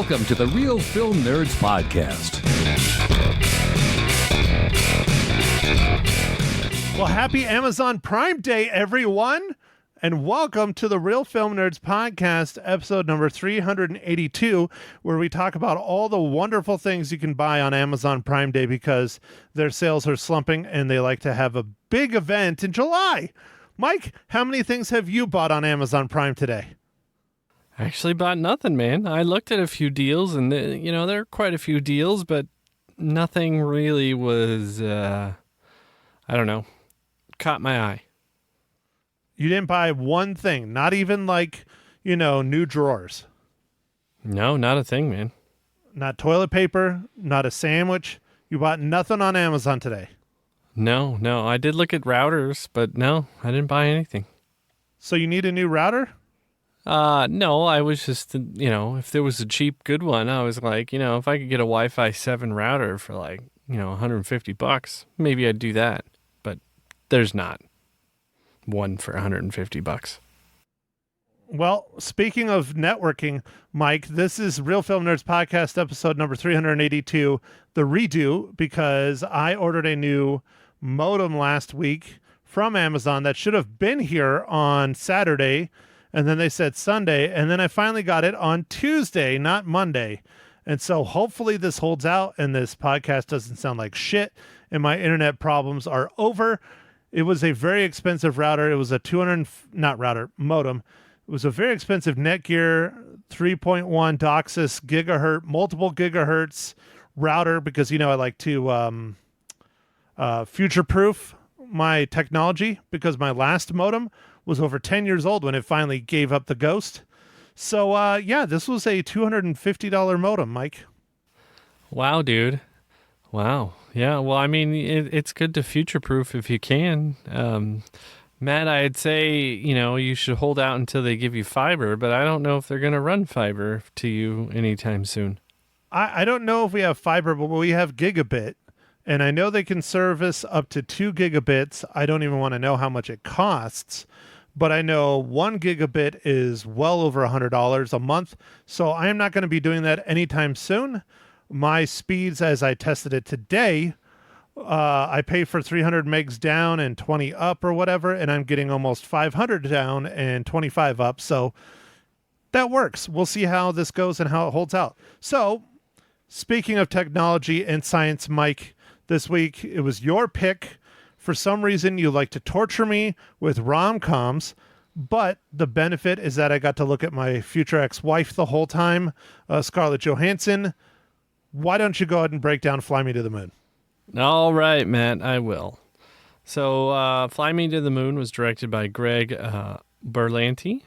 Welcome to the Real Film Nerds Podcast. Well, happy Amazon Prime Day, everyone, and welcome to the Real Film Nerds Podcast, episode number 382, where we talk about all the wonderful things you can buy on Amazon Prime Day because their sales are slumping and they like to have a big event in July. Mike, how many things have you bought on Amazon Prime today? I actually bought nothing, man. I looked at a few deals, and there are quite a few deals, but nothing really was, caught my eye. You didn't buy one thing, not even new drawers. No, not a thing, man. Not toilet paper, not a sandwich. You bought nothing on Amazon today. No. I did look at routers, but no, I didn't buy anything. So you need a new router? No, I was just, if there was a cheap, good one, I was like, if I could get a Wi-Fi 7 router for $150, maybe I'd do that. But there's not one for $150. Well, speaking of networking, Mike, this is Real Film Nerds Podcast, episode number 382, the redo, because I ordered a new modem last week from Amazon that should have been here on Saturday, and then they said Sunday, and then I finally got it on Tuesday, not Monday. And so hopefully this holds out and this podcast doesn't sound like shit and my internet problems are over. It was a very expensive router. It was a modem. It was a very expensive Netgear 3.1 DOCSIS gigahertz, multiple gigahertz router because, I like to future-proof my technology because my last modem was over 10 years old when it finally gave up the ghost. So, this was a $250 modem, Mike. Wow, dude. Wow. Yeah, well, I mean, it's good to future-proof if you can. Matt, I'd say, you should hold out until they give you fiber, but I don't know if they're going to run fiber to you anytime soon. I don't know if we have fiber, but we have gigabit, and I know they can service up to 2 gigabits. I don't even want to know how much it costs, but I know 1 gigabit is well over $100 a month, so I am not going to be doing that anytime soon. My speeds, as I tested it today, I pay for 300 megs down and 20 up or whatever, and I'm getting almost 500 down and 25 up, so that works. We'll see how this goes and how it holds out. So, speaking of technology and science, Mike, this week it was your pick. For some reason, you like to torture me with rom-coms, but the benefit is that I got to look at my future ex-wife the whole time, Scarlett Johansson. Why don't you go ahead and break down Fly Me to the Moon? All right, Matt, I will. So, Fly Me to the Moon was directed by Greg Berlanti.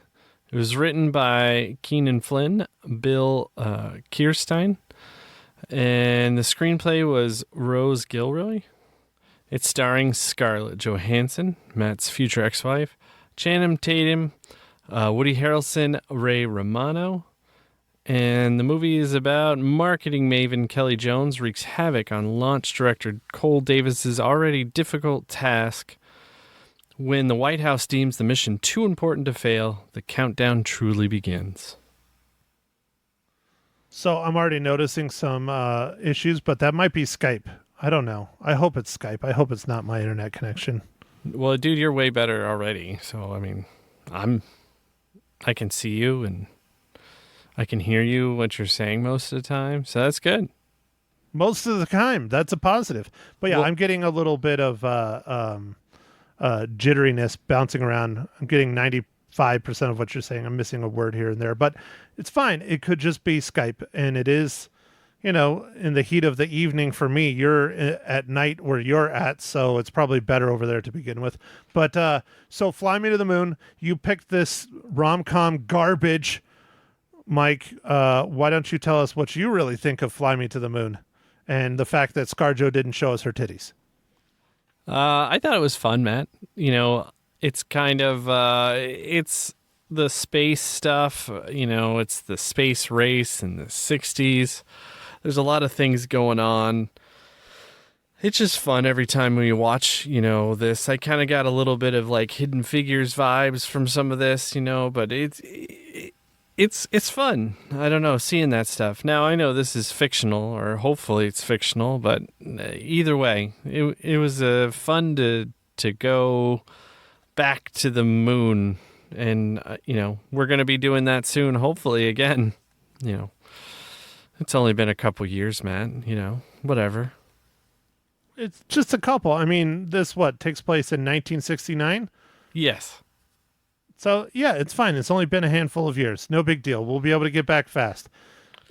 It was written by Keenan Flynn, Bill Kirstein, and the screenplay was Rose Gilroy. It's starring Scarlett Johansson, Matt's future ex-wife, Channing Tatum, Woody Harrelson, Ray Romano. And the movie is about marketing maven Kelly Jones wreaks havoc on launch director Cole Davis's already difficult task. When the White House deems the mission too important to fail, the countdown truly begins. So I'm already noticing some issues, but that might be Skype. I don't know. I hope it's Skype. I hope it's not my internet connection. Well, dude, you're way better already. So, I mean, I can see you and I can hear you, what you're saying most of the time. So that's good. Most of the time. That's a positive. But yeah, I'm getting a little bit of jitteriness bouncing around. I'm getting 95% of what you're saying. I'm missing a word here and there, but it's fine. It could just be Skype, and it is, in the heat of the evening for me. You're at night where you're at, so it's probably better over there to begin with. But so Fly Me to the Moon, you picked this rom-com garbage. Mike, why don't you tell us what you really think of Fly Me to the Moon and the fact that ScarJo didn't show us her titties? I thought it was fun, Matt. It's kind of, it's the space stuff, it's the space race in the 60s. There's a lot of things going on. It's just fun every time we watch, this. I kind of got a little bit of like Hidden Figures vibes from some of this, but It's fun. I don't know, seeing that stuff. Now I know this is fictional, or hopefully it's fictional, but either way, it was fun to go back to the moon, and we're going to be doing that soon, hopefully again. It's only been a couple years, man. Whatever. It's just a couple. I mean, this takes place in 1969? Yes. So, yeah, it's fine. It's only been a handful of years. No big deal. We'll be able to get back fast.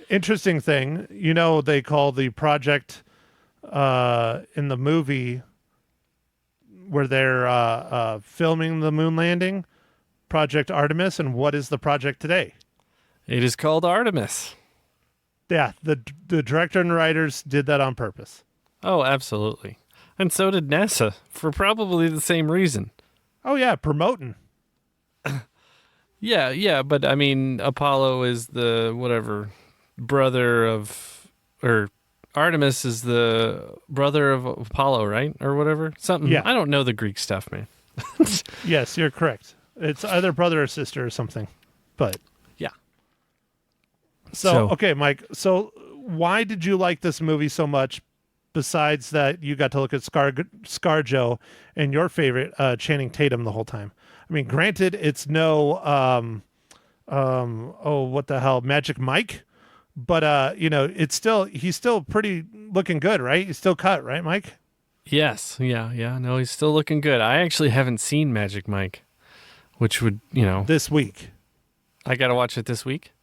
Interesting thing, they call the project in the movie where they're filming the moon landing, Project Artemis. And what is the project today? It is called Artemis. Yeah, the director and writers did that on purpose. Oh, absolutely. And so did NASA, for probably the same reason. Oh, yeah, promoting. Yeah, but I mean, Apollo is the brother of, or Artemis is the brother of Apollo, right? Or whatever. Something. Yeah. I don't know the Greek stuff, man. Yes, you're correct. It's either brother or sister or something. But yeah. So, okay, Mike. So why did you like this movie so much? Besides that, you got to look at ScarJo and your favorite Channing Tatum the whole time. I mean, granted, it's no, what the hell, Magic Mike, but he's still pretty looking good, right? He's still cut, right, Mike? Yes, yeah. No, he's still looking good. I actually haven't seen Magic Mike, which would, this week. I got to watch it this week.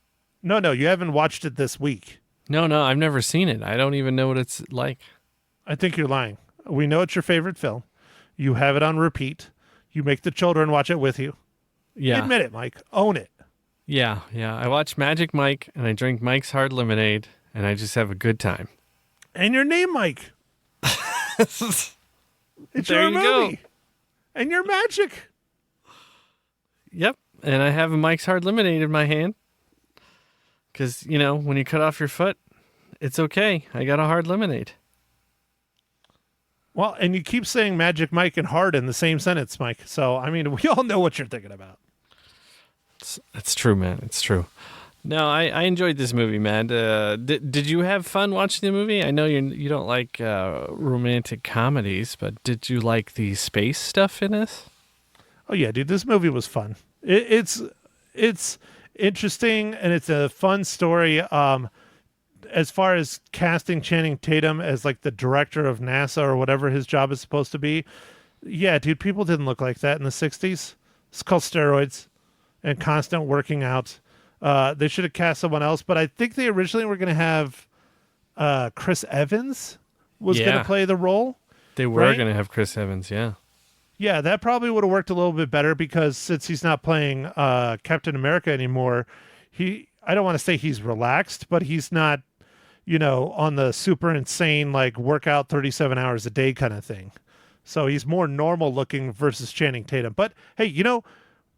No, you haven't watched it this week. No, I've never seen it. I don't even know what it's like. I think you're lying. We know it's your favorite film. You have it on repeat. You make the children watch it with you. Yeah. Admit it, Mike. Own it. Yeah. I watch Magic Mike, and I drink Mike's Hard Lemonade, and I just have a good time. And your name, Mike. It's there your you movie. go. And your magic. Yep. And I have a Mike's Hard Lemonade in my hand. Because, when you cut off your foot, it's okay. I got a hard lemonade. Well, and you keep saying Magic Mike and hard in the same sentence, Mike. So, I mean, we all know what you're thinking about. It's true, man. It's true. No, I enjoyed this movie, man. Did you have fun watching the movie? I know you don't like romantic comedies, but did you like the space stuff in this? Oh, yeah, dude. This movie was fun. It's interesting, and it's a fun story. As far as casting Channing Tatum as like the director of NASA or whatever his job is supposed to be, yeah, dude, people didn't look like that in the 60s. It's called steroids and constant working out. They should have cast someone else, but I think they originally were going to have Chris Evans was going to play the role. They were going to have Chris Evans, yeah. Yeah, that probably would have worked a little bit better because since he's not playing Captain America anymore, I don't want to say he's relaxed, but he's not, on the super insane, like work out 37 hours a day kind of thing. So he's more normal looking versus Channing Tatum. But hey,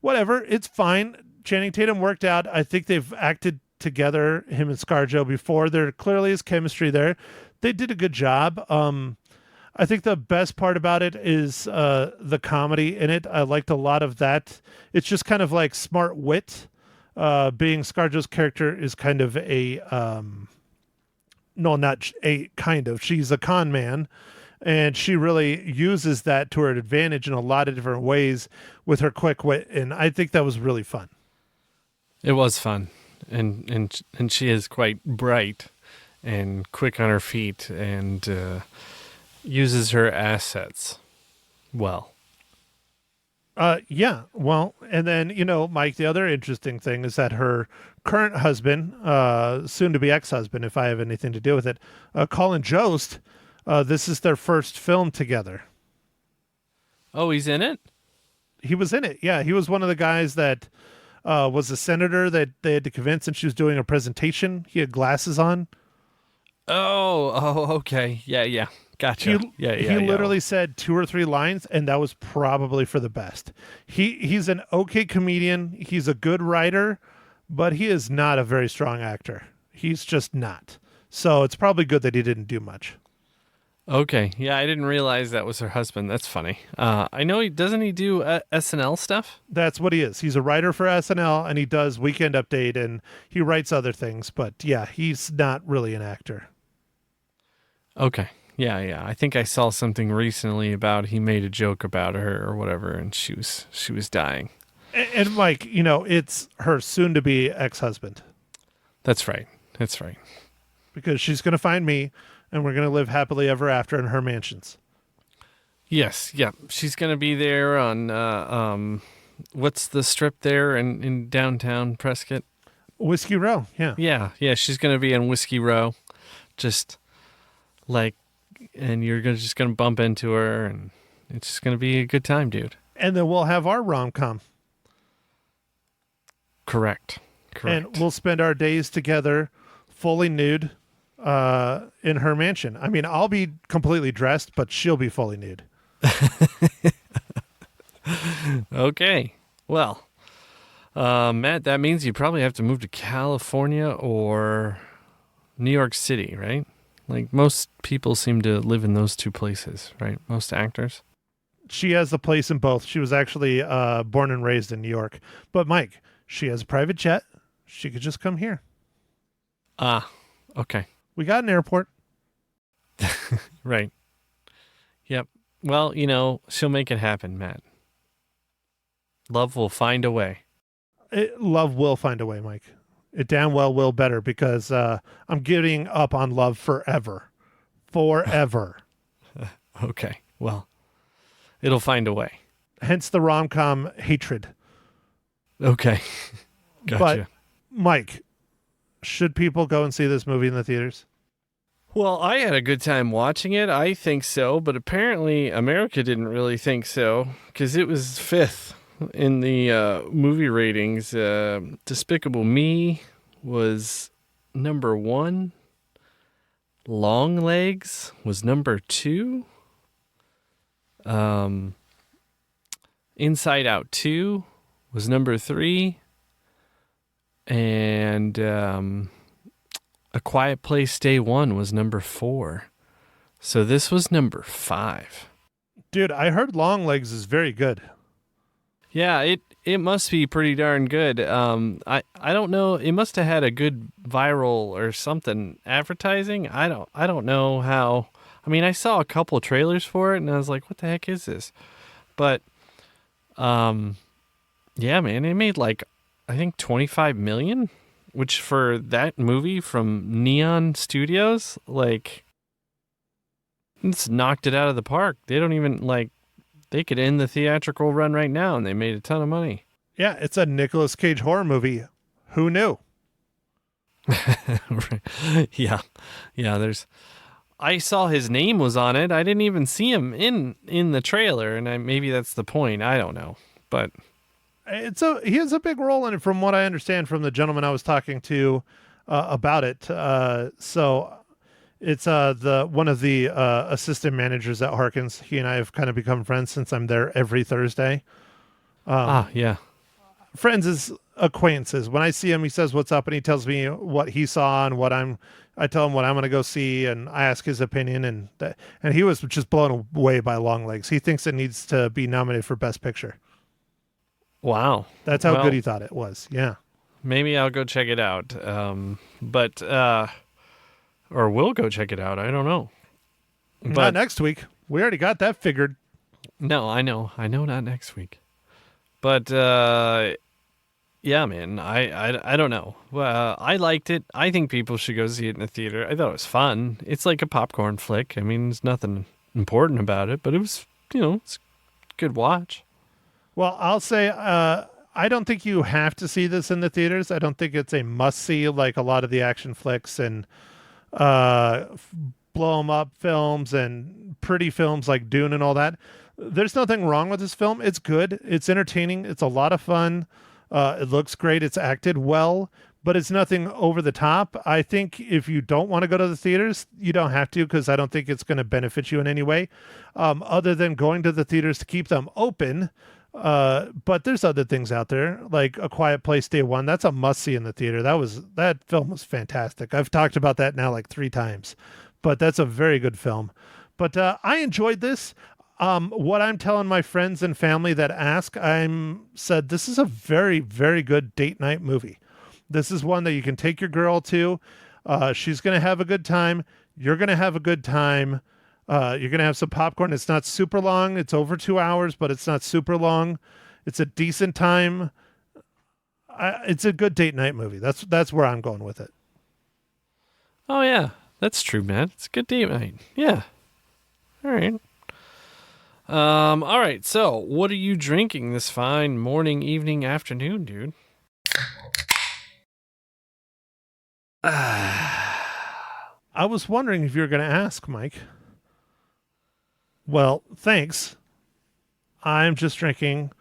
whatever, it's fine. Channing Tatum worked out. I think they've acted together, him and ScarJo, before. There clearly is chemistry there. They did a good job. I think the best part about it is the comedy in it. I liked a lot of that. It's just kind of like smart wit. Being ScarJo's character is kind of she's a con man, and she really uses that to her advantage in a lot of different ways with her quick wit, and I think that was really fun. It was fun, and she is quite bright and quick on her feet, and uses her assets well. Yeah. Well, and then, Mike, the other interesting thing is that her current husband, soon to be ex-husband, if I have anything to do with it, Colin Jost, this is their first film together. Oh, he's in it? He was in it. Yeah. He was one of the guys that was a senator that they had to convince, and she was doing a presentation. He had glasses on. Oh, okay. Yeah. Gotcha. He literally said 2 or 3 lines, and that was probably for the best. He's an okay comedian. He's a good writer, but he is not a very strong actor. He's just not. So it's probably good that he didn't do much. Okay. Yeah, I didn't realize that was her husband. That's funny. I know doesn't he do SNL stuff? That's what he is. He's a writer for SNL, and he does Weekend Update, and he writes other things. But yeah, he's not really an actor. Okay. Yeah, yeah. I think I saw something recently about he made a joke about her or whatever, and she was dying. And Mike, it's her soon-to-be ex-husband. That's right. That's right. Because she's going to find me, and we're going to live happily ever after in her mansions. Yes. Yeah. She's gonna be there on what's the strip there in downtown Prescott? Whiskey Row, yeah. Yeah. Yeah. She's gonna be in Whiskey Row, just like, and you're just gonna bump into her, and it's just gonna be a good time, dude. And then we'll have our rom-com. Correct. And we'll spend our days together, fully nude, in her mansion. I mean, I'll be completely dressed, but she'll be fully nude. Okay. Well, Matt, that means you probably have to move to California or New York City, right? Like most people seem to live in those two places, right? Most actors. She has a place in both. She was actually born and raised in New York. But Mike, she has a private jet. She could just come here. Ah, okay. We got an airport. Right. Yep. Well, she'll make it happen, Matt. Love will find a way. Love will find a way, Mike. It damn well will better because I'm giving up on love forever. Forever. Okay. Well, it'll find a way. Hence the rom-com hatred. Okay. Gotcha. But, Mike, should people go and see this movie in the theaters? Well, I had a good time watching it. I think so, but apparently America didn't really think so because it was fifth in the movie ratings. Despicable Me was number 1. Long Legs was number 2. Inside Out 2 was number 3. And A Quiet Place Day 1 was number 4. So this was number 5. Dude, I heard Long Legs is very good. Yeah, it must be pretty darn good. I don't know. It must have had a good viral or something advertising. I don't know how. I mean, I saw a couple trailers for it, and I was like, "What the heck is this?" But, yeah, man, it made like I think 25 million, which for that movie from Neon Studios, like, it's knocked it out of the park. They don't even they could end the theatrical run right now, and they made a ton of money. Yeah, it's a Nicolas Cage horror movie. Who knew? Yeah. I saw his name was on it. I didn't even see him in the trailer, and maybe that's the point. I don't know, but he has a big role in it, from what I understand from the gentleman I was talking to about it. So it's one of the assistant managers at Harkins. He and I have kind of become friends since I'm there every Thursday. Yeah. Friends is acquaintances. When I see him, he says what's up, and he tells me what he saw and I tell him what I'm going to go see, and I ask his opinion, and he was just blown away by Long Legs. He thinks it needs to be nominated for Best Picture. Wow. That's how good he thought it was. Yeah. Maybe I'll go check it out. Or we'll go check it out. I don't know. But not next week. We already got that figured. No, I know not next week. But yeah, man, I don't know. I liked it. I think people should go see it in the theater. I thought it was fun. It's like a popcorn flick. I mean, there's nothing important about it, but it was, it's a good watch. Well, I'll say I don't think you have to see this in the theaters. I don't think it's a must-see like a lot of the action flicks and blow-em-up films and pretty films like Dune and all that. There's nothing wrong with this film. It's good. It's entertaining. It's a lot of fun. It looks great. It's acted well, but it's nothing over the top. I think if you don't want to go to the theaters, you don't have to, because I don't think it's going to benefit you in any way other than going to the theaters to keep them open. But there's other things out there, like A Quiet Place Day 1. That's a must-see in the theater. That film was fantastic. I've talked about that now like 3 times, but that's a very good film. But I enjoyed this. What I'm telling my friends and family that ask, I'm said this is a very, very good date night movie. This is one that you can take your girl to. She's going to have a good time. You're going to have a good time. You're going to have some popcorn. It's not super long. It's over 2 hours, but it's not super long. It's a decent time. It's a good date night movie. That's where I'm going with it. Oh, yeah. That's true, man. It's a good date night. Yeah. All right. All right. So, what are you drinking this fine morning, evening, afternoon, dude? I was wondering if you were going to ask, Mike. Well, thanks. I'm just drinking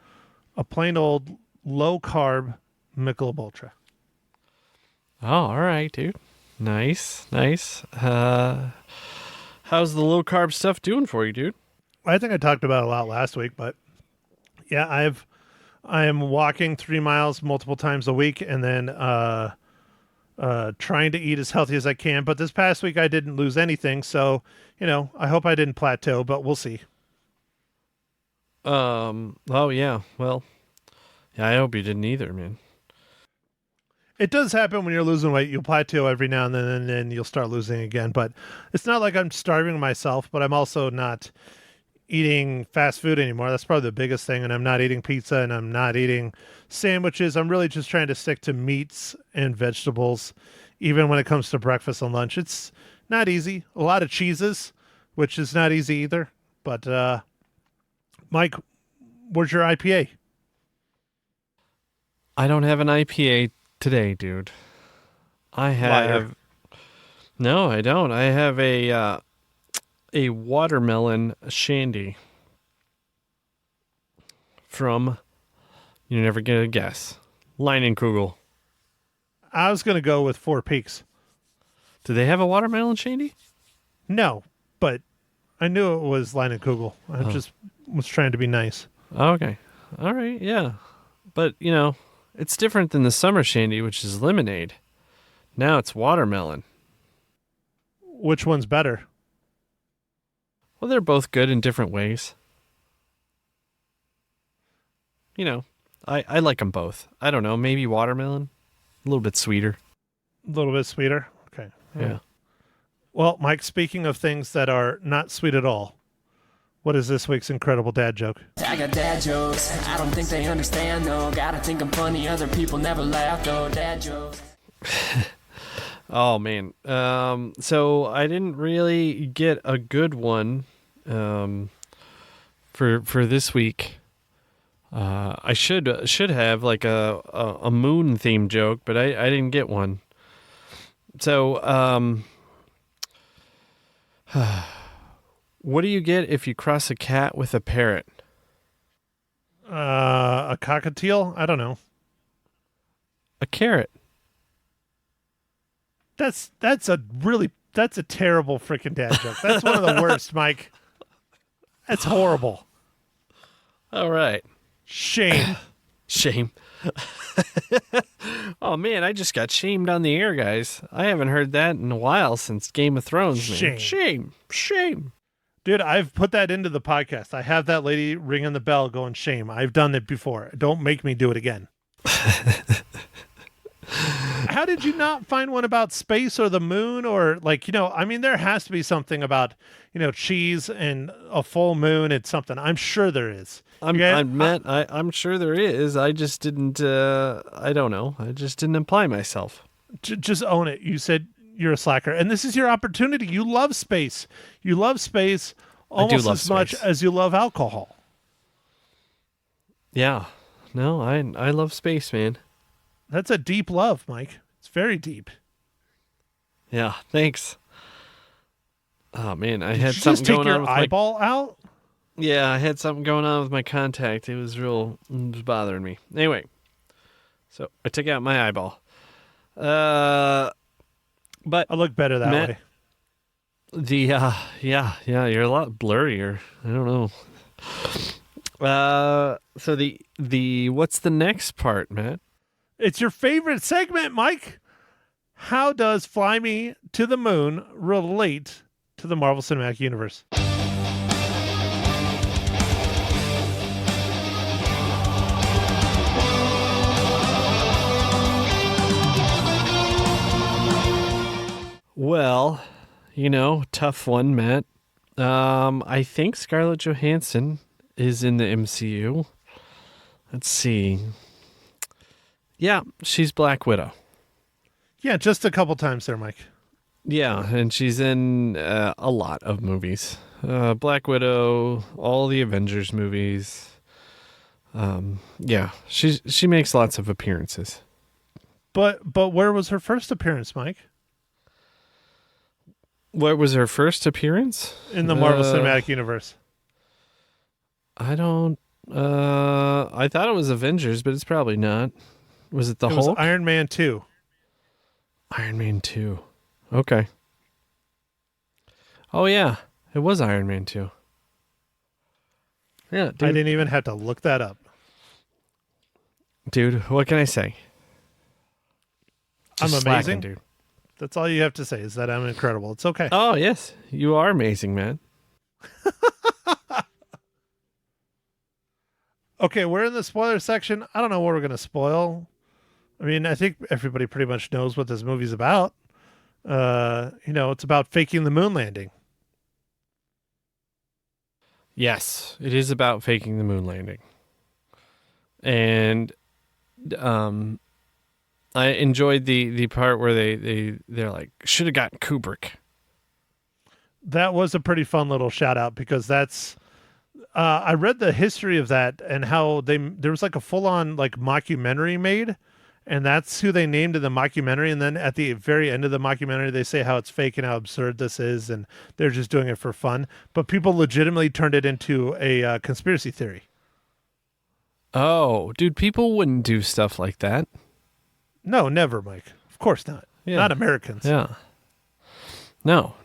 a plain old low-carb Michelob Ultra. Oh, all right, dude. Nice. How's the low-carb stuff doing for you, dude? I think I talked about it a lot last week, but yeah, I am walking 3 miles multiple times a week, and then trying to eat as healthy as I can. But this past week I didn't lose anything, so I hope I didn't plateau, but we'll see. Oh yeah. Well, yeah, I hope you didn't either, man. It does happen when you're losing weight. You'll plateau every now and then, and then you'll start losing again. But it's not like I'm starving myself, but I'm also not eating fast food anymore. That's probably the biggest thing. And I'm not eating pizza, and I'm not eating sandwiches. I'm really just trying to stick to meats and vegetables, even when it comes to breakfast and lunch. It's not easy. A lot of cheeses, which is not easy either. But Mike, where's your IPA? I don't have an IPA today, dude. I have Lighter. No, I don't. I have a watermelon shandy from, you never get a guess, Leinenkugel. I was going to go with Four Peaks. Do they have a watermelon shandy? No, but I knew it was Leinenkugel. I just was trying to be nice. Okay. All right, yeah. But, it's different than the summer shandy, which is lemonade. Now it's watermelon. Which one's better? Well, they're both good in different ways. I like them both. I don't know, maybe watermelon, a little bit sweeter. A little bit sweeter? Okay. Yeah. Well, Mike, speaking of things that are not sweet at all, what is this week's incredible dad joke? I got dad jokes, I don't think they understand though. Gotta think I'm funny, other people never laugh though. Dad jokes. Oh, man. So I didn't really get a good one for this week. I should have like a moon themed joke, but I didn't get one. So what do you get if you cross a cat with a parrot? A cockatiel? I don't know. A carrot. That's a terrible freaking dad joke. That's one of the worst, Mike. That's horrible. All right. Shame. Shame. Oh, man, I just got shamed on the air, guys. I haven't heard that in a while since Game of Thrones, man. Shame. Dude, I've put that into the podcast. I have that lady ringing the bell going, shame. I've done it before. Don't make me do it again. How did you not find one about space or the moon or there has to be something about, cheese and a full moon. It's something. I'm sure there is. I'm sure there is. I just didn't, I don't know. I just didn't imply myself. Just own it. You said you're a slacker. And this is your opportunity. You love space. You love space almost as much as you love alcohol. Yeah. No, I love space, man. That's a deep love, Mike. It's very deep. Yeah, thanks. Oh, man, I Did had you something just take going your on with eyeball out? Yeah, I had something going on with my contact. It was bothering me. Anyway, so I took out my eyeball. But I look better that way. Yeah, you're a lot blurrier. I don't know. So the what's the next part, Matt? It's your favorite segment, Mike. How does Fly Me to the Moon relate to the Marvel Cinematic Universe? Well, tough one, Matt. I think Scarlett Johansson is in the MCU. Let's see. Yeah, she's Black Widow. Yeah, just a couple times there, Mike. Yeah, and she's in a lot of movies. Black Widow, all the Avengers movies. Yeah, she makes lots of appearances. But where was her first appearance, Mike? What was her first appearance? In the Marvel Cinematic Universe. I don't... I thought it was Avengers, but it's probably not. Was it the Hulk? It was Iron Man 2. Iron Man 2. Okay. Oh, yeah. It was Iron Man 2. Yeah, dude. I didn't even have to look that up. Dude, what can I say? I'm Just amazing. slacking, dude. That's all you have to say is that I'm incredible. It's okay. Oh, yes. You are amazing, man. Okay, we're in the spoiler section. I don't know what we're going to spoil. I mean, I think everybody pretty much knows what this movie's about. It's about faking the moon landing. Yes, it is about faking the moon landing. And I enjoyed the part where they're like, should have gotten Kubrick. That was a pretty fun little shout out because that's I read the history of that and how there was like a full on like mockumentary made, and that's who they named in the mockumentary. And then at the very end of the mockumentary, they say how it's fake and how absurd this is, and they're just doing it for fun. But people legitimately turned it into a conspiracy theory. Oh, dude, people wouldn't do stuff like that. No, never, Mike. Of course not. Yeah. Not Americans. Yeah. No.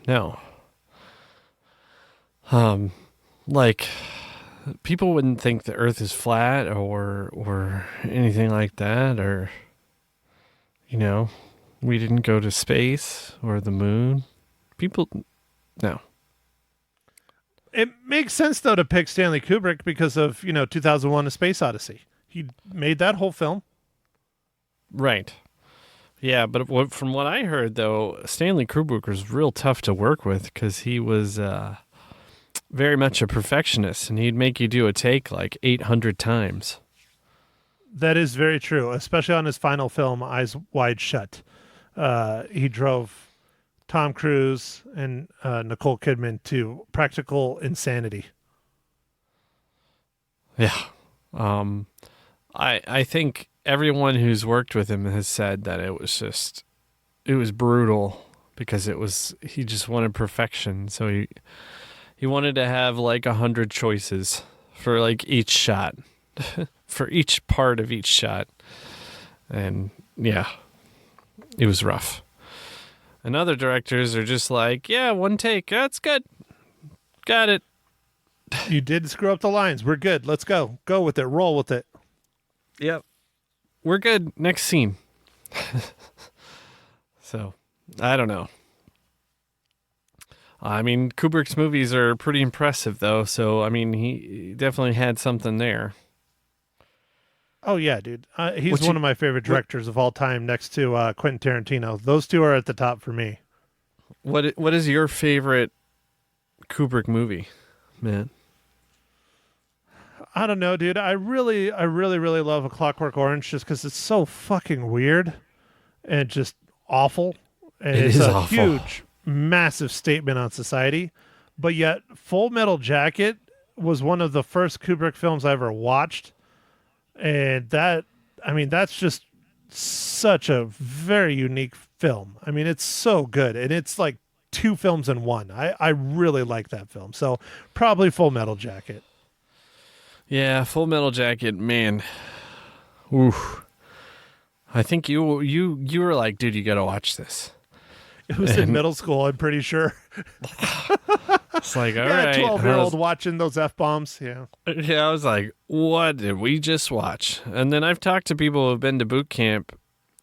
Like, people wouldn't think the Earth is flat or anything like that, or, we didn't go to space or the moon. People, no. It makes sense, though, to pick Stanley Kubrick because of, 2001: A Space Odyssey. He made that whole film. Right. Yeah, but from what I heard, though, Stanley Kubrick was real tough to work with because he was very much a perfectionist, and he'd make you do a take like 800 times. That is very true, especially on his final film, Eyes Wide Shut. He drove Tom Cruise and Nicole Kidman to practical insanity. Yeah. I think everyone who's worked with him has said that it was brutal because he just wanted perfection. So he wanted to have like 100 choices for like each shot, for each part of each shot. And yeah, it was rough. And other directors are just like, yeah, one take. That's good. Got it. You did screw up the lines. We're good. Let's go. Go with it. Roll with it. Yep. We're good. Next scene. So, I don't know. I mean, Kubrick's movies are pretty impressive, though. So, I mean, he definitely had something there. Oh, yeah, dude. He's one of my favorite directors of all time next to Quentin Tarantino. Those two are at the top for me. What is your favorite Kubrick movie, man? I don't know, dude. I really love A Clockwork Orange just because it's so fucking weird and just awful. And It it's is a awful. huge, massive statement on society. But yet, Full Metal Jacket was one of the first Kubrick films I ever watched. And that's just such a very unique film. I mean, it's so good. And it's like two films in one. I really like that film. So probably Full Metal Jacket. Yeah, Full Metal Jacket, man. Oof. I think you were like, dude, you got to watch this. It was in middle school, I'm pretty sure. It's like, all Yeah, right. 12-year-old watching those F-bombs. Yeah. Yeah, I was like, what did we just watch? And then I've talked to people who've been to boot camp,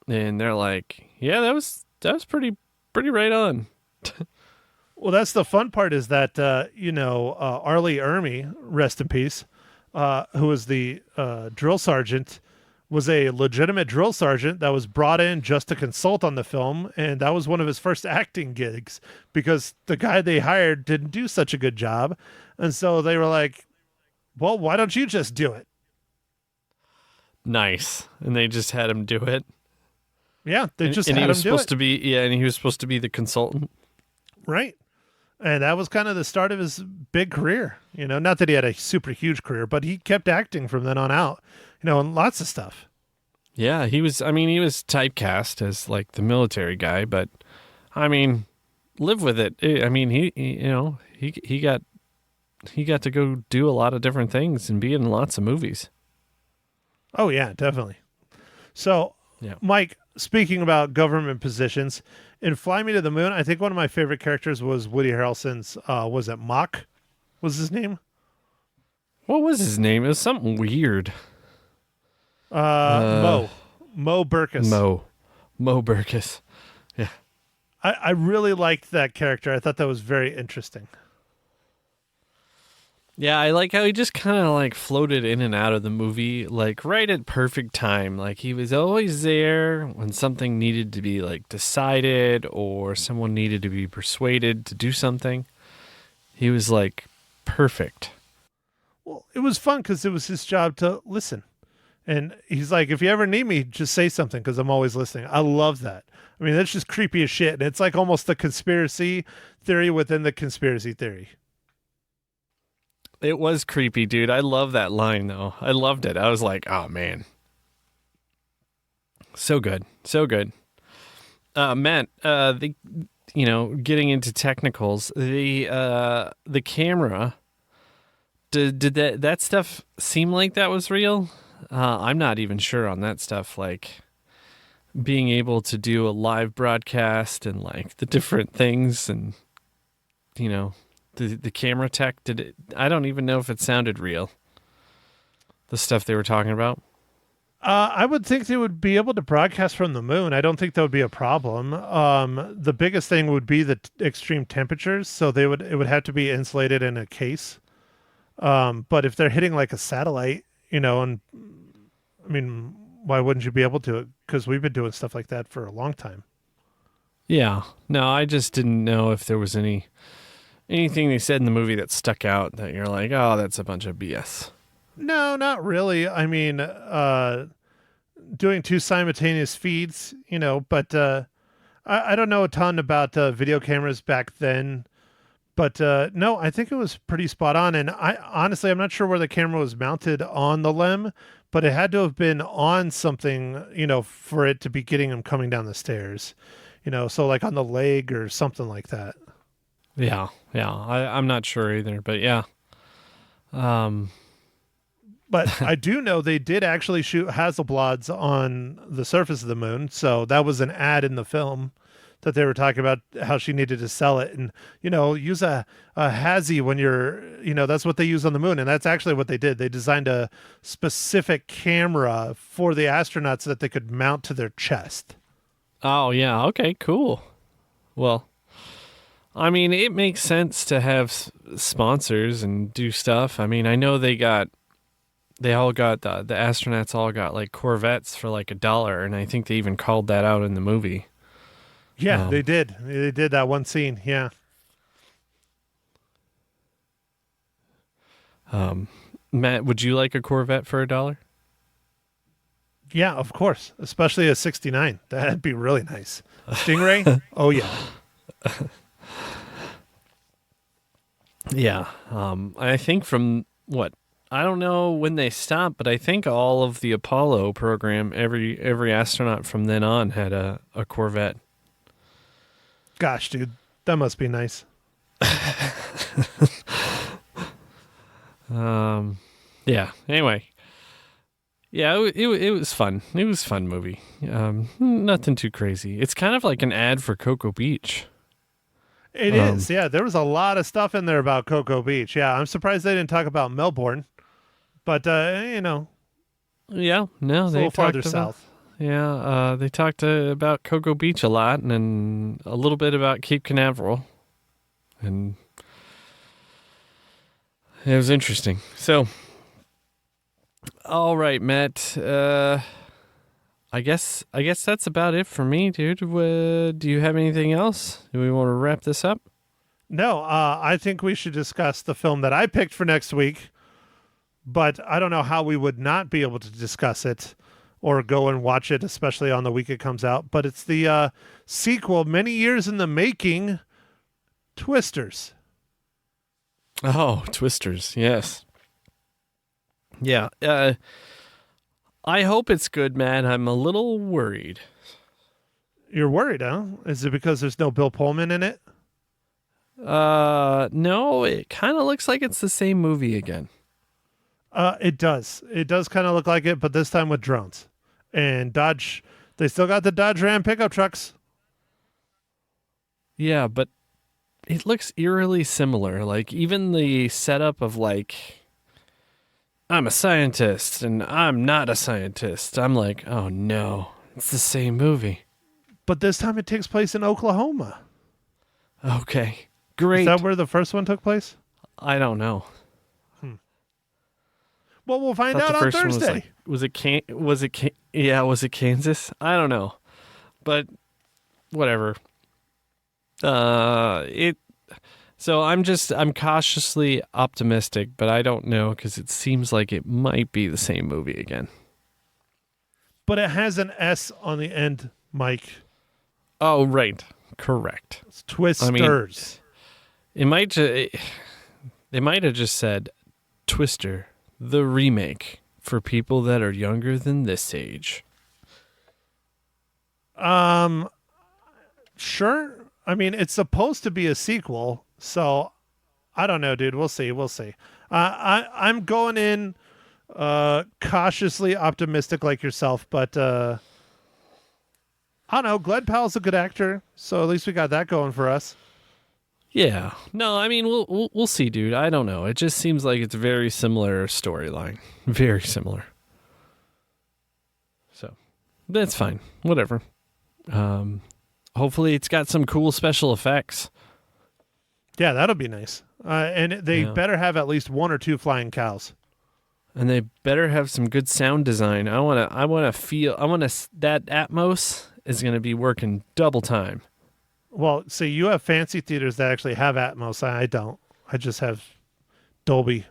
and they're like, yeah, that was pretty right on. Well, that's the fun part is that, Arlie Ermy, rest in peace, who was the drill sergeant, was a legitimate drill sergeant that was brought in just to consult on the film, and that was one of his first acting gigs because the guy they hired didn't do such a good job. And so they were like, well, why don't you just do it? Nice. And they just had him do it. Yeah, they just and had he was him do supposed it. to be and he was supposed to be the consultant. Right. And that was kind of the start of his big career. Not that he had a super huge career, but he kept acting from then on out, and lots of stuff. Yeah, he was typecast as like the military guy, but I mean, live with it. I mean, he got to go do a lot of different things and be in lots of movies. Oh, yeah, definitely. So, Yeah. Mike, speaking about government positions, in Fly Me to the Moon, I think one of my favorite characters was Woody Harrelson's, was it Mock? Was his name? What was his name? It was something weird. Mo Burkus. Mo Burkus. Yeah. I really liked that character. I thought that was very interesting. Yeah, I like how he just kind of like floated in and out of the movie, like right at perfect time. Like he was always there when something needed to be like decided or someone needed to be persuaded to do something. He was like perfect. Well, it was fun because it was his job to listen. And he's like, if you ever need me, just say something because I'm always listening. I love that. I mean, that's just creepy as shit. And it's like almost the conspiracy theory within the conspiracy theory. It was creepy, dude. I love that line, though. I loved it. I was like, oh, man. So good. So good. Matt, getting into technicals, the camera, did that stuff seem like that was real? I'm not even sure on that stuff, like being able to do a live broadcast and like the different things and, the camera tech, I don't even know if it sounded real. The stuff they were talking about. I would think they would be able to broadcast from the moon. I don't think that would be a problem. The biggest thing would be the extreme temperatures. So it would have to be insulated in a case. But if they're hitting like a satellite, and I mean, why wouldn't you be able to? Because we've been doing stuff like that for a long time. Yeah. No, I just didn't know if there was anything they said in the movie that stuck out that you're like, oh, that's a bunch of BS. No, not really. I mean, doing two simultaneous feeds, but I don't know a ton about video cameras back then. But no, I think it was pretty spot on. And I'm not sure where the camera was mounted on the LEM, but it had to have been on something, for it to be getting him coming down the stairs, so like on the leg or something like that. Yeah. I'm not sure either, but yeah. But I do know they did actually shoot Hasselblads on the surface of the moon. So that was an ad in the film that they were talking about how she needed to sell it and, use a Hazy when you're, that's what they use on the moon. And that's actually what they did. They designed a specific camera for the astronauts that they could mount to their chest. Oh, yeah. Okay, cool. Well, I mean, it makes sense to have sponsors and do stuff. I mean, I know the astronauts all got like Corvettes for like $1, and I think they even called that out in the movie. Yeah, they did. They did that one scene. Yeah. Matt, would you like a Corvette for $1? Yeah, of course. Especially a 69. That'd be really nice. Stingray? Oh, yeah. Yeah. I think I don't know when they stopped, but I think all of the Apollo program, every astronaut from then on had a Corvette. Gosh, dude, that must be nice. Yeah. Anyway. Yeah, it was fun. It was a fun movie. Nothing too crazy. It's kind of like an ad for Cocoa Beach. It is. Yeah, there was a lot of stuff in there about Cocoa Beach. Yeah, I'm surprised they didn't talk about Melbourne. But, Yeah, no, it's a they little farther talked south. Yeah, they talked about Cocoa Beach a lot and then a little bit about Cape Canaveral. And it was interesting. So, all right, Matt, I guess that's about it for me, dude. Do you have anything else? Do we want to wrap this up? No, I think we should discuss the film that I picked for next week, but I don't know how we would not be able to discuss it or go and watch it, especially on the week it comes out. But it's the sequel, many years in the making, Twisters. Oh, Twisters, yes. Yeah, I hope it's good, man. I'm a little worried. You're worried, huh? Is it because there's no Bill Pullman in it? No, it kind of looks like it's the same movie again. It does. It does kind of look like it, but this time with drones. And Dodge, they still got the Dodge Ram pickup trucks. Yeah, but it looks eerily similar. Like, even the setup of, like, I'm a scientist and I'm not a scientist. I'm like, oh no, it's the same movie. But this time it takes place in Oklahoma. Okay, great. Is that where the first one took place? I don't know. Well, we'll find out on Thursday. Was it Kansas? I don't know. But whatever. So I'm cautiously optimistic, but I don't know because it seems like it might be the same movie again. But it has an S on the end, Mike. Oh, right. Correct. It's Twisters. They might have just said Twister, the remake for people that are younger than this age. Sure. I mean, it's supposed to be a sequel, so I don't know, dude. We'll see. I'm going in cautiously optimistic like yourself, but I don't know. Glen Powell's a good actor, so at least we got that going for us. Yeah. No, I mean, we'll see, dude. I don't know. It just seems like it's very similar storyline. Very similar. So, that's fine. Whatever. Hopefully it's got some cool special effects. Yeah, that'll be nice. And they better have at least one or two flying cows. And they better have some good sound design. That Atmos is going to be working double time. Well, see, you have fancy theaters that actually have Atmos. I don't. I just have Dolby.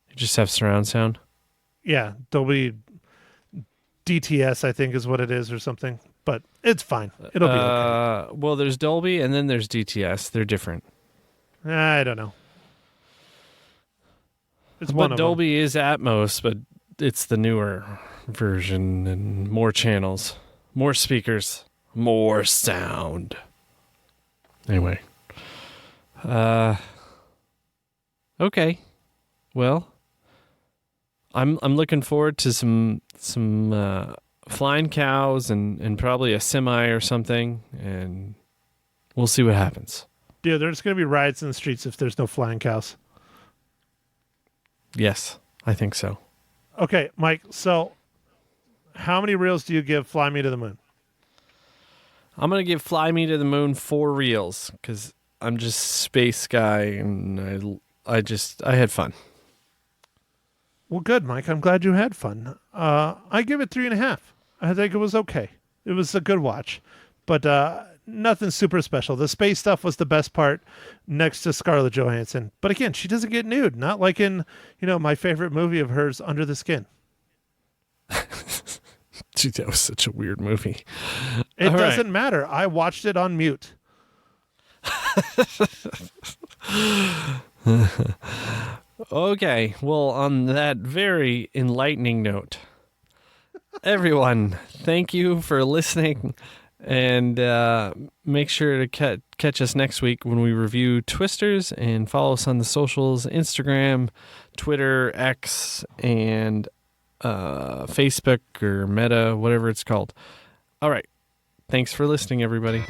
You just have surround sound? Yeah, Dolby DTS, I think is what it is or something. But it's fine. It'll be okay. Well, there's Dolby and then there's DTS. They're different. I don't know. It's one of Dolby is Atmos, but it's the newer version and more channels, more speakers, more sound. Anyway. Okay. Well, I'm looking forward to some flying cows and probably a semi or something, and we'll see what happens. Yeah, there's going to be riots in the streets if there's no flying cows. Yes, I think so. Okay, Mike, so how many reels do you give Fly Me to the Moon? I'm going to give Fly Me to the Moon 4 reels because I'm just space guy and I had fun. Well, good, Mike. I'm glad you had fun. I give it 3.5. I think it was okay. It was a good watch, but nothing super special. The space stuff was the best part next to Scarlett Johansson. But again, she doesn't get nude. Not like in, my favorite movie of hers, Under the Skin. Dude, that was such a weird movie. It doesn't matter. I watched it on mute. Okay, well, on that very enlightening note, everyone, thank you for listening, and make sure to catch us next week when we review Twisters, and follow us on the socials, Instagram, Twitter, X, and Facebook or Meta, whatever it's called. All right, thanks for listening, everybody.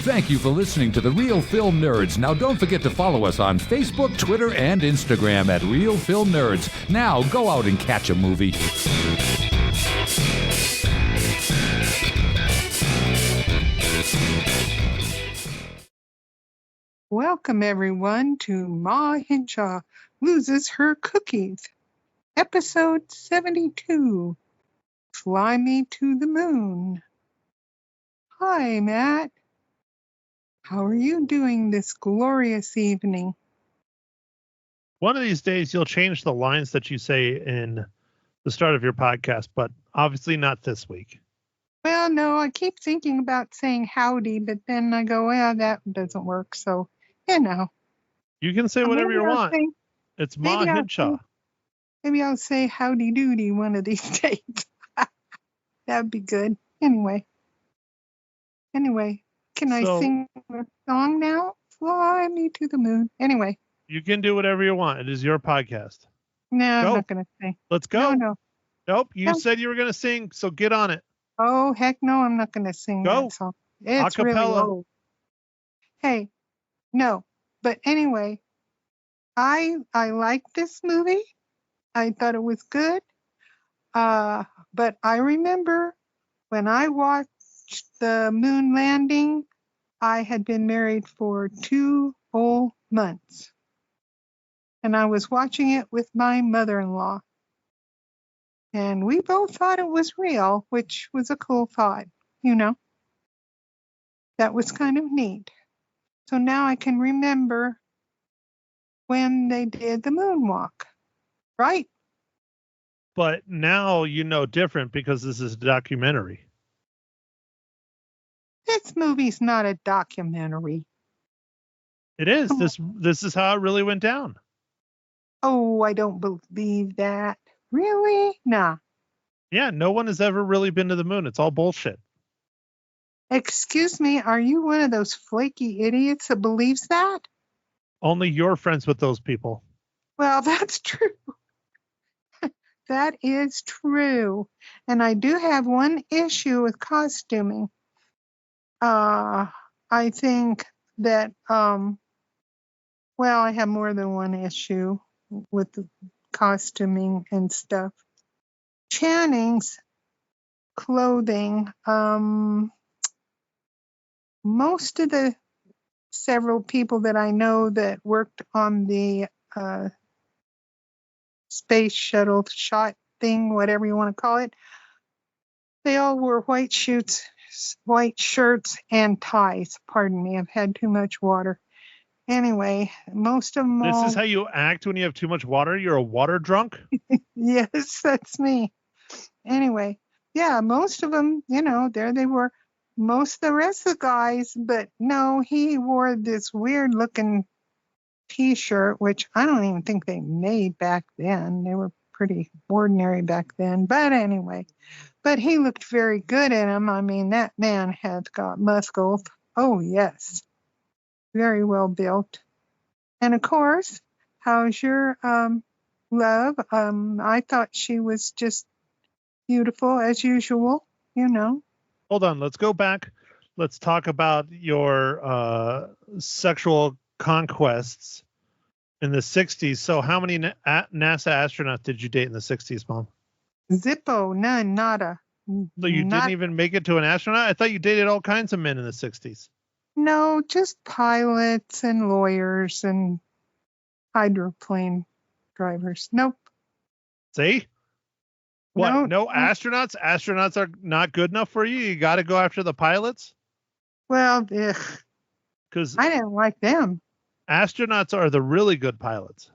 Thank you for listening to The Real Film Nerds. Now, don't forget to follow us on Facebook, Twitter, and Instagram at Real Film Nerds. Now, go out and catch a movie. Welcome, everyone, to Ma Hinshaw Loses Her Cookies, episode 72. Fly Me to the Moon. Hi, Matt. How are you doing this glorious evening? One of these days, you'll change the lines that you say in the start of your podcast, but obviously not this week. Well, no, I keep thinking about saying howdy, but then I go, well, that doesn't work. So, you know. You can say whatever you want. It's Ma Hinshaw. Maybe I'll say howdy doody one of these days. That'd be good. Anyway, can I sing a song now? Fly me to the moon. Anyway. You can do whatever you want. It is your podcast. No, I'm not going to sing. Let's go. No. Nope. You said you were going to sing, so get on it. Oh, heck no, I'm not going to sing that song. It's really old. Hey, no. But anyway, I liked this movie. I thought it was good. But I remember when I watched the moon landing, I had been married for 2 whole months. And I was watching it with my mother-in-law. And we both thought it was real, which was a cool thought, you know. That was kind of neat. So now I can remember when they did the moonwalk, right? But now you know different because this is a documentary. This movie's not a documentary. It is. This is how it really went down. Oh, I don't believe that. Really? Nah. Yeah, no one has ever really been to the moon. It's all bullshit. Excuse me, are you one of those flaky idiots that believes that? Only you're friends with those people. Well, that's true. That is true. And I do have one issue with costuming. I think that, well, I have more than one issue with the costuming and stuff. Channing's clothing, most of the several people that I know that worked on the space shuttle shot thing, whatever you want to call it, they all wore white shirts and ties. Pardon me, I've had too much water. Anyway, most of them This is how you act when you have too much water? You're a water drunk? Yes, that's me. Anyway, yeah, most of them, you know, there they were. Most of the rest of the guys, but no, he wore this weird looking t-shirt, which I don't even think they made back then. They were pretty ordinary back then. But anyway, but he looked very good in them. I mean, that man had got muscles. Oh, yes. Very well built. And of course, how's your love? I thought she was just beautiful as usual, you know. Hold on, let's go back. Let's talk about your sexual conquests in the 60s. So how many NASA astronauts did you date in the 60s, Mom? Zippo, none, nada. So you didn't even make it to an astronaut? I thought you dated all kinds of men in the 60s. No, just pilots and lawyers and hydroplane drivers. Nope. See? What? No nope. astronauts? Astronauts are not good enough for you? You got to go after the pilots? Well, because I didn't like them. Astronauts are the really good pilots.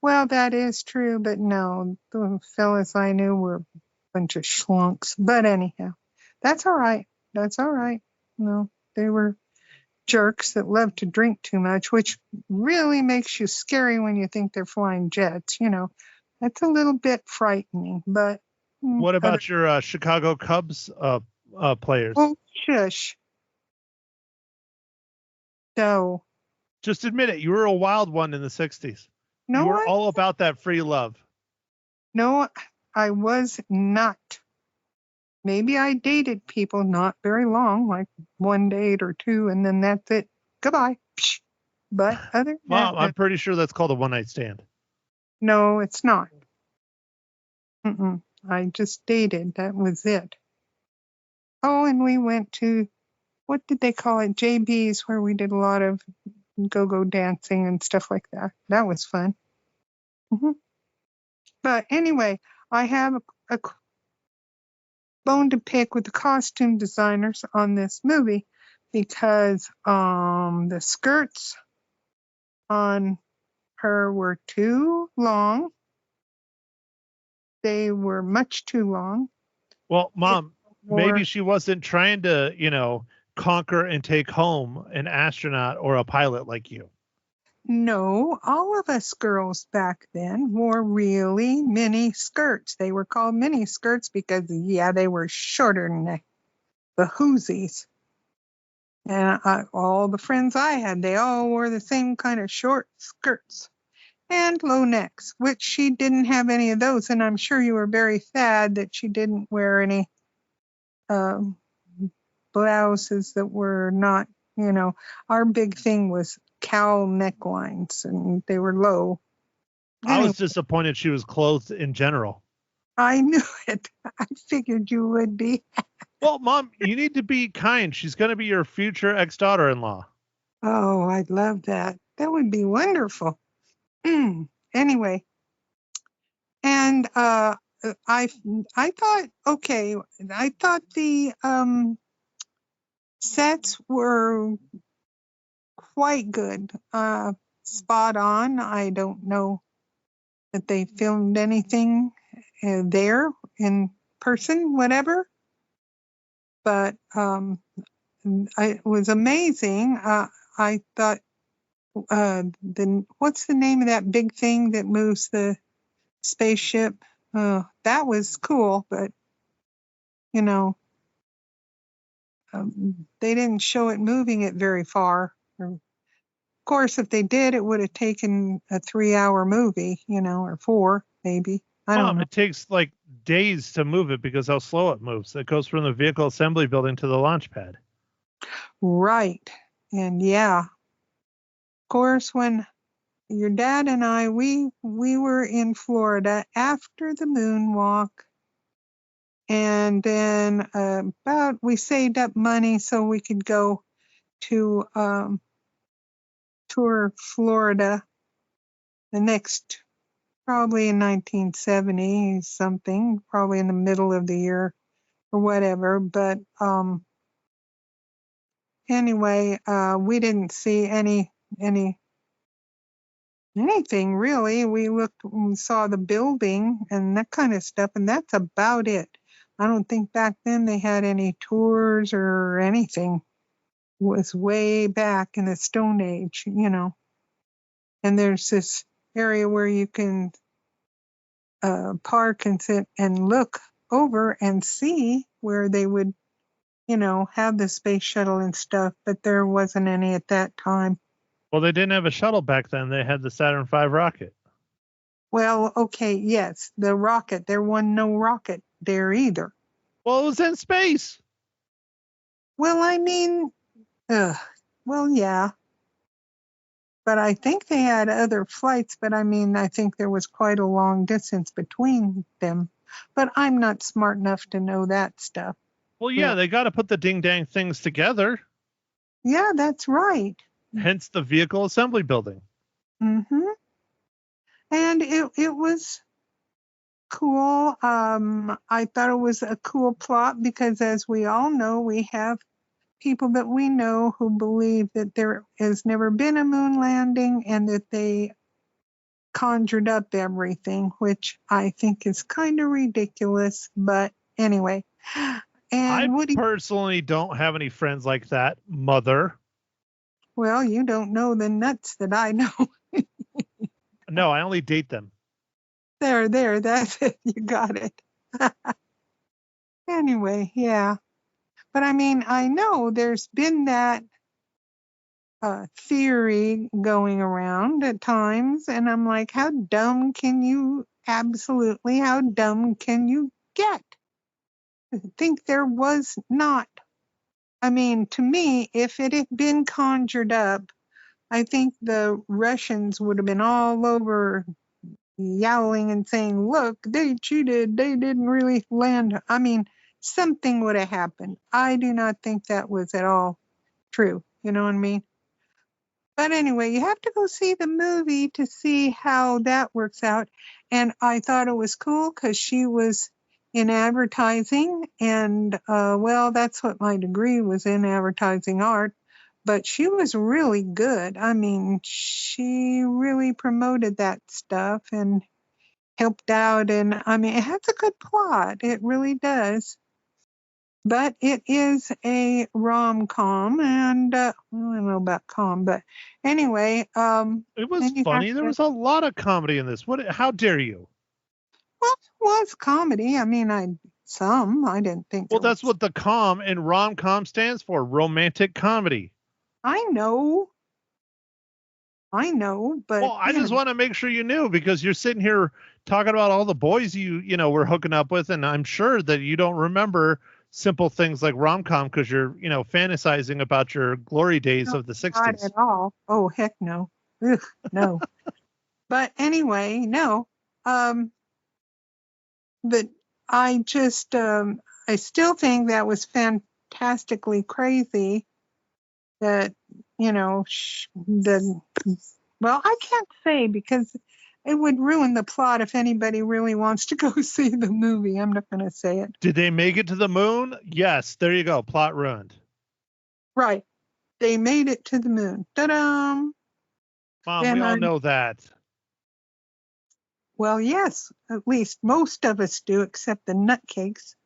Well, that is true, but no, the fellas I knew were a bunch of schlunks. But anyhow, that's all right. That's all right. No, they were jerks that love to drink too much, which really makes you scary when you think they're flying jets. You know, that's a little bit frightening. But what about your Chicago Cubs players? Oh, shush. So, just admit it. You were a wild one in the 60s. No, you were all about that free love. No, I was not. Maybe I dated people not very long, like 1 date or 2, and then that's it. Goodbye. But other than Mom, I'm pretty sure that's called a one-night stand. No, it's not. I just dated. That was it. Oh, and we went to, what did they call it? JB's, where we did a lot of go-go dancing and stuff like that. That was fun. But anyway, I have bone to pick with the costume designers on this movie because the skirts on her were too long. They were much too long. Well, Mom, maybe she wasn't trying to, conquer and take home an astronaut or a pilot like you. No, all of us girls back then wore really mini skirts. They were called mini skirts because, they were shorter than the Hoosies. And all the friends I had, they all wore the same kind of short skirts and low necks, which she didn't have any of those. And I'm sure you were very sad that she didn't wear any blouses that were not, our big thing was cowl necklines, and they were low. Anyway, I was disappointed she was clothed in general. I knew it. I figured you would be. Well, Mom, you need to be kind. She's going to be your future ex-daughter-in-law. Oh, I'd love that. That would be wonderful. Anyway, and I thought, okay, I thought the sets were quite good, spot on. I don't know that they filmed anything there in person, whatever, but it was amazing. I thought, what's the name of that big thing that moves the spaceship? That was cool, but they didn't show it moving it very far. Of course, if they did, it would have taken a 3-hour movie, or 4 maybe. I don't know. It takes like days to move it because how slow it moves. It goes from the vehicle assembly building to the launch pad. Right. And of course, when your dad and I, we were in Florida after the moonwalk. And then we saved up money so we could go to tour Florida the next, probably in 1970 something, probably in the middle of the year or whatever. But anyway, we didn't see anything really. We looked and saw the building and that kind of stuff, and that's about it. I don't think back then they had any tours or anything. It was way back in the Stone Age, And there's this area where you can park and sit and look over and see where they would, have the space shuttle and stuff, but there wasn't any at that time. Well, they didn't have a shuttle back then. They had the Saturn V rocket. Well, okay, yes, the rocket. There wasn't no rocket there either. Well, it was in space. Well, I mean, yeah. But I think they had other flights, but I think there was quite a long distance between them. But I'm not smart enough to know that stuff. Well, yeah, they got to put the ding-dang things together. Yeah, that's right. Hence the vehicle assembly building. Mm-hmm. And it was cool. I thought it was a cool plot because, as we all know, we have people that we know who believe that there has never been a moon landing and that they conjured up everything, which I think is kind of ridiculous. But anyway. And I personally don't have any friends like that, Mother. Well, you don't know the nuts that I know. No, I only date them. There, that's it. You got it. Anyway, yeah. But I know there's been that theory going around at times, and I'm like, how dumb can you get? I think there was not. To me, if it had been conjured up, I think the Russians would have been all over yowling and saying, look, they cheated. They didn't really land. Something would have happened. I do not think that was at all true. You know what I mean? But anyway, you have to go see the movie to see how that works out. And I thought it was cool because she was in advertising, and well, that's what my degree was in, advertising art. But she was really good. I mean, she really promoted that stuff and helped out. And I mean, it has a good plot. It really does. But it is a rom-com, and I don't know about com, but anyway, it was funny. There was a lot of comedy in this. How dare you? Well, it was comedy. I mean, I didn't think. Well, that's what the com and rom-com stands for, romantic comedy. I know, but well, I just want to make sure you knew, because you're sitting here talking about all the boys you were hooking up with, and I'm sure that you don't remember simple things like rom-com because you're fantasizing about your glory days of the 60s. Not at all. Oh, heck no. Ugh, no. But anyway, no. But I just I still think that was fantastically crazy that well, I can't say because it would ruin the plot if anybody really wants to go see the movie. I'm not going to say it. Did they make it to the moon? Yes. There you go. Plot ruined. Right. They made it to the moon. Ta-da! Mom, we all know that. Well, yes. At least most of us do, except the nutcakes.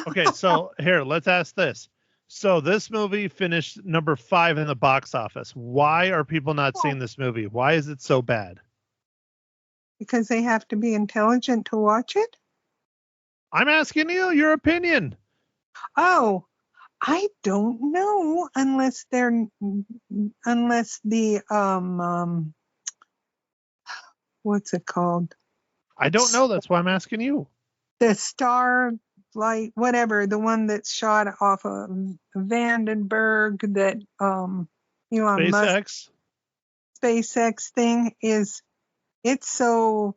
Okay, so here, let's ask this. So this movie finished number 5 in the box office. Why are people not seeing this movie? Why is it so bad? Because they have to be intelligent to watch it? I'm asking you your opinion. Oh, I don't know unless the what's it called? I don't know. That's why I'm asking you. The Starlight, whatever, the one that's shot off of Vandenberg that Elon Musk SpaceX thing it's so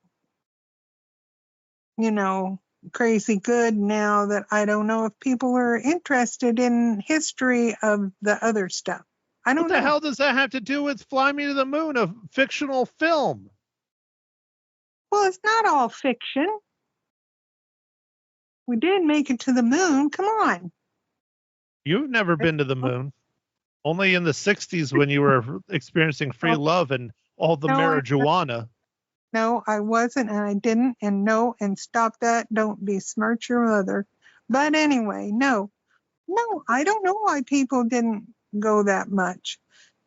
crazy good now that I don't know if people are interested in history of the other stuff. I don't know. What the hell does that have to do with Fly Me to the Moon, a fictional film? Well, it's not all fiction. We did make it to the moon. Come on. You've never been to the moon. Only in the 60s when you were experiencing free love and all the marijuana. No, I wasn't, and I didn't, and no, and stop that. Don't besmirch your mother. But anyway, no, I don't know why people didn't go that much,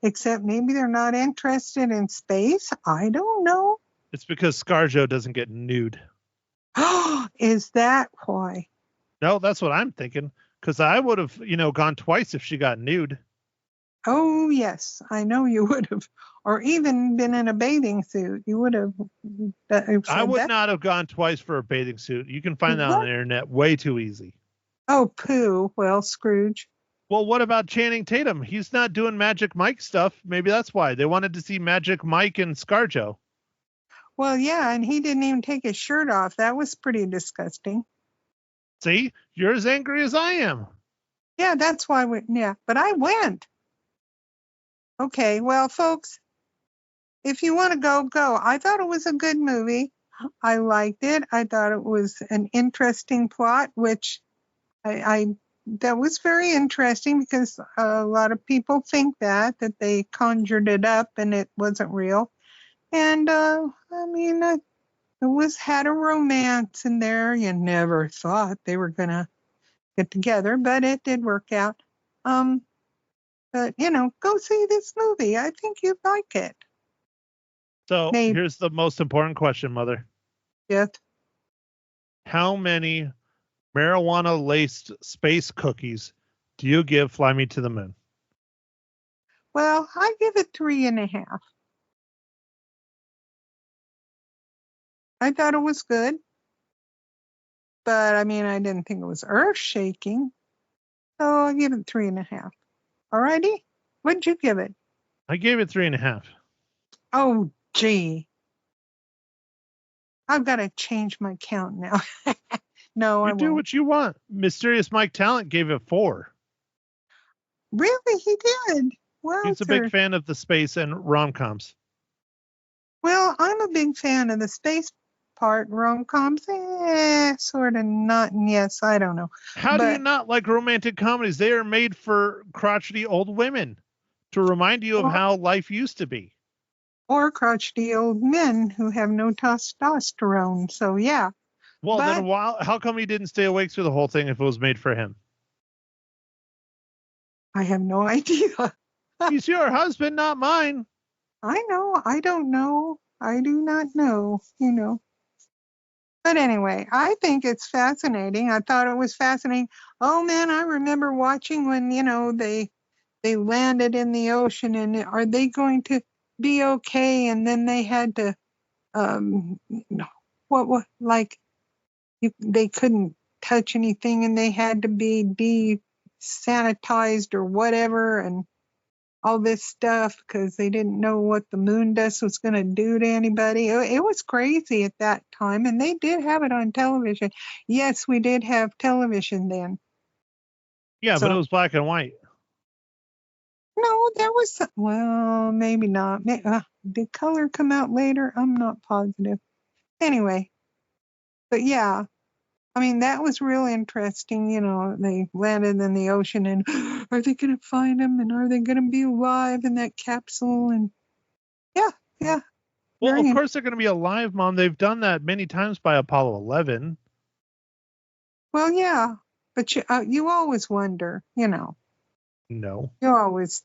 except maybe they're not interested in space. I don't know. It's because ScarJo doesn't get nude. Is that why? No, that's what I'm thinking, because I would have, gone twice if she got nude. Oh, yes, I know you would have. Or even been in a bathing suit. You would have. I would not have gone twice for a bathing suit. You can find that on the internet way too easy. Oh, poo. Well, Scrooge. Well, what about Channing Tatum? He's not doing Magic Mike stuff. Maybe that's why. They wanted to see Magic Mike and ScarJo. Well, yeah, and he didn't even take his shirt off. That was pretty disgusting. See? You're as angry as I am. Yeah, that's why but I went. Okay, well, folks, if you want to go. I thought it was a good movie. I liked it. I thought it was an interesting plot, which that was very interesting because a lot of people think that they conjured it up and it wasn't real. And it had a romance in there. You never thought they were gonna get together, but it did work out. But go see this movie. I think you'd like it. So here's the most important question, Mother. Yes. How many marijuana-laced space cookies do you give Fly Me to the Moon? Well, I give it 3.5. I thought it was good. But, I didn't think it was earth-shaking. So I'll give it 3.5. All righty? What'd you give it? I gave it 3.5. Oh, gee. I've got to change my count now. No, I won't. You do what you want. Mysterious Mike Talent gave it 4. Really? He did? Well, he's a big fan of the space and rom-coms. Well, I'm a big fan of the space part. Rom-coms, sort of not. And yes, I don't know. How do you not like romantic comedies? They are made for crotchety old women to remind you of how life used to be. Or crotchety old men who have no testosterone. So, yeah. Well, then how come he didn't stay awake through the whole thing if it was made for him? I have no idea. He's your husband, not mine. I know. I don't know. I do not know, But anyway, I think it's fascinating. I thought it was fascinating. Oh, man, I remember watching when, they landed in the ocean, and are they going to be okay? And then they had to, they couldn't touch anything, and they had to be desanitized or whatever, and all this stuff because they didn't know what the moon dust was going to do to anybody. It was crazy at that time, and they did have it on television. Yes, we did have television then. Yeah, but it was black and white. No, there was maybe not. Did color come out later? I'm not positive. Anyway, but yeah, I mean, that was real interesting. They landed in the ocean, and are they going to find them? And are they going to be alive in that capsule? And yeah. Well, of course they're going to be alive, Mom. They've done that many times by Apollo 11. Well, yeah, but you always wonder, No. You always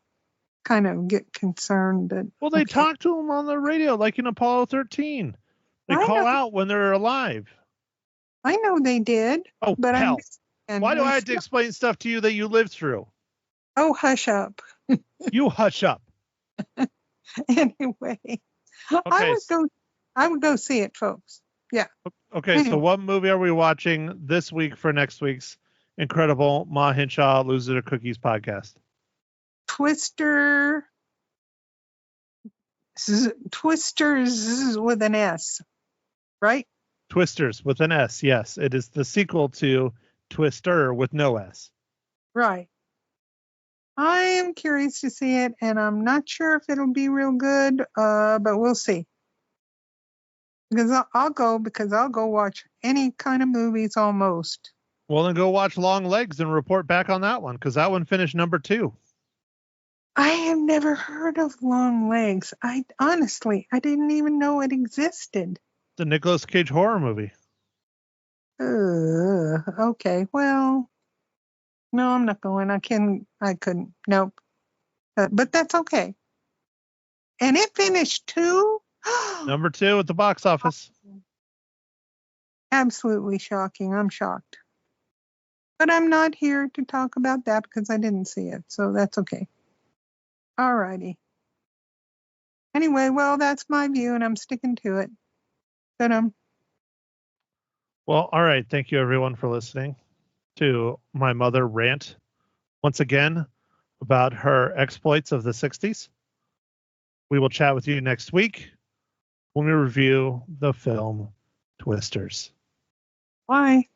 kind of get concerned that. Well, they talk to them on the radio, like in Apollo 13. They call out when they're alive. I know they did. Oh, but hell. Why do I have to explain stuff to you that you lived through? Oh, hush up. You hush up. Anyway, okay. I would go see it, folks. Yeah. Okay, anyway. So what movie are we watching this week for next week's incredible Ma Hinshaw Lose It or Cookies podcast? Twisters with an S, right? Twisters with an S, yes. It is the sequel to Twister with no S. Right. I am curious to see it, and I'm not sure if it'll be real good, but we'll see. Because I'll go watch any kind of movies almost. Well, then go watch Long Legs and report back on that one, because that one finished number 2. I have never heard of Long Legs. I didn't even know it existed. The Nicolas Cage horror movie. Okay. Well, no, I'm not going. I couldn't. Nope. But that's okay. And it finished 2. Number 2 at the box office. Absolutely shocking. I'm shocked. But I'm not here to talk about that because I didn't see it. So that's okay. All righty. Anyway, well, that's my view, and I'm sticking to it. Well, all right. Thank you, everyone, for listening to my mother rant once again about her exploits of the 60s. We will chat with you next week when we review the film Twisters. Bye.